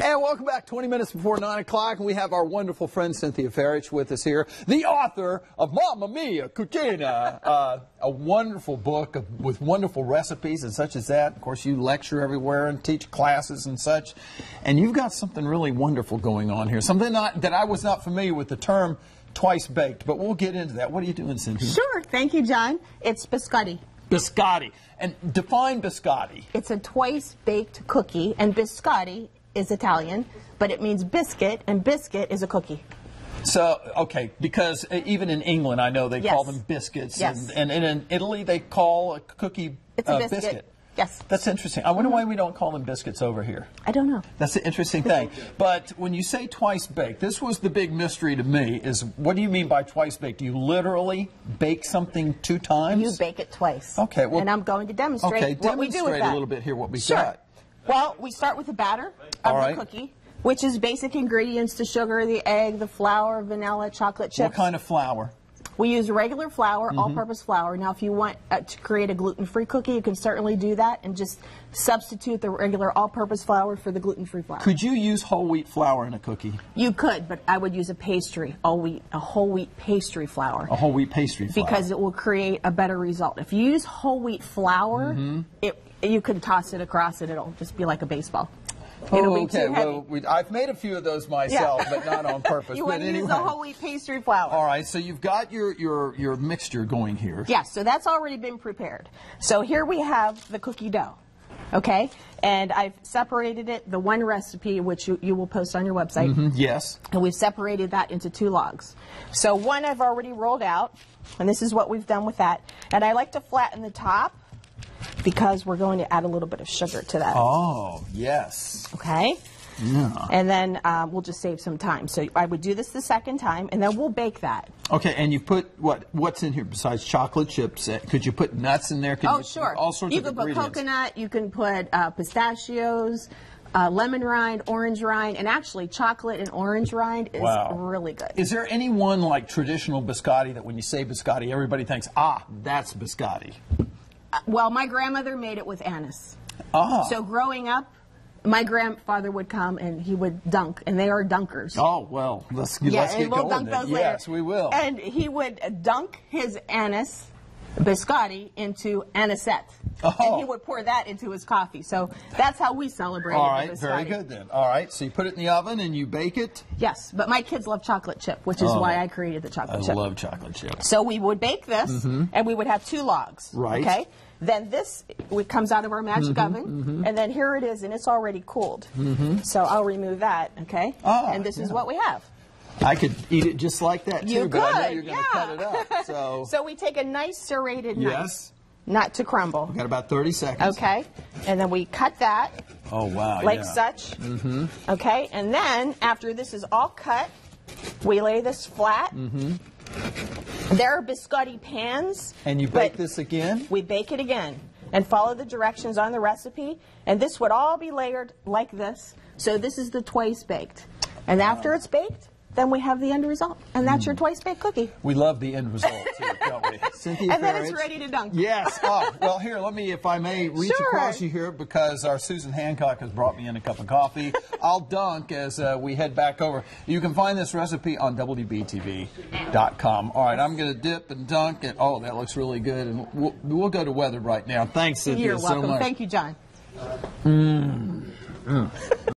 And welcome back, 20 minutes before 9 o'clock, and we have our wonderful friend Cynthia Ferich with us here, the author of Mamma Mia Cucina, a wonderful book with wonderful recipes and such as that. Of course, you lecture everywhere and teach classes and such, and you've got something really wonderful going on here, something that I was not familiar with the term twice baked, but we'll get into that. What are you doing, Cynthia? Sure. Thank you, John. It's biscotti. Biscotti. And define biscotti. It's a twice-baked cookie, and biscotti is Italian, but it means biscuit, and biscuit is a cookie. So, okay, because even in England, I know they call them biscuits, and in Italy, they call a cookie it's a biscuit. Yes. That's interesting. I wonder why we don't call them biscuits over here. I don't know. That's the interesting thing. But when you say twice baked, this was the big mystery to me, is what do you mean by twice baked? Do you literally bake something 2 times? You bake it twice. Okay. Well, and I'm going to demonstrate what we do with that. Demonstrate a little bit here what we sure. got. Well, we start with the batter of the cookie, which is basic ingredients: the sugar, the egg, the flour, vanilla, chocolate chips. What kind of flour? We use regular flour, all-purpose flour. Now, if you want to create a gluten-free cookie, you can certainly do that and just substitute the regular all-purpose flour for the gluten-free flour. Could you use whole wheat flour in a cookie? You could, but I would use a whole wheat pastry flour. A whole wheat pastry flour. Because it will create a better result. If you use whole wheat flour, you can toss it across it. It'll just be like a baseball. Oh, okay. Well, I've made a few of those myself, but not on purpose. You want to use the whole wheat pastry flour. All right. So you've got your mixture going here. Yes. So that's already been prepared. So here we have the cookie dough. Okay. And I've separated it, the one recipe, which you will post on your website. Yes. And we've separated that into 2 logs. So one I've already rolled out, and this is what we've done with that. And I like to flatten the top, because we're going to add a little bit of sugar to that. Oh, yes. Okay? Yeah. And then we'll just save some time. So I would do this the second time, and then we'll bake that. Okay, and you put, what's in here besides chocolate chips? Could you put nuts in there? Sure. All sorts of ingredients. You can put coconut, you can put pistachios, lemon rind, orange rind, and actually chocolate and orange rind is really good. Is there any one like traditional biscotti that when you say biscotti, everybody thinks, that's biscotti? Well, my grandmother made it with anise. So growing up, my grandfather would come and he would dunk, and they are dunkers. Oh, well, let's get going. We'll dunk those later. Yes, we will. And he would dunk his anise biscotti into anisette. And he would pour that into his coffee. So that's how we celebrate All right, the biscotti. very good then. All right, so you put it in the oven and you bake it? Yes, but my kids love chocolate chip, which is why I created the chocolate chip. I love chocolate chip. So we would bake this, and we would have 2 logs. Right. Okay? Then this comes out of our magic oven, and then here it is, and it's already cooled. So I'll remove that, okay? And this is what we have. I could eat it just like that, too, but I know you're going to cut it up. So we take a nice serrated knife, not to crumble. We've got about 30 seconds. Okay, and then we cut that. Oh, wow, like such. Okay, and then after this is all cut, we lay this flat. There are biscotti pans. And you bake this again? We bake it again and follow the directions on the recipe. And this would all be layered like this. So this is the twice baked. And after it's baked, then we have the end result. And that's your twice baked cookie. We love the end result, too, don't we? Cynthia and then Ferich. it's ready to dunk. Yes. Well, here, let me, if I may, reach across you here because our Susan Hancock has brought me in a cup of coffee. I'll dunk as we head back over. You can find this recipe on WBTV.com. All right, I'm going to dip and dunk. And, that looks really good. And we'll go to weather right now. Thanks, Cynthia, You're welcome. so much. Thank you, John.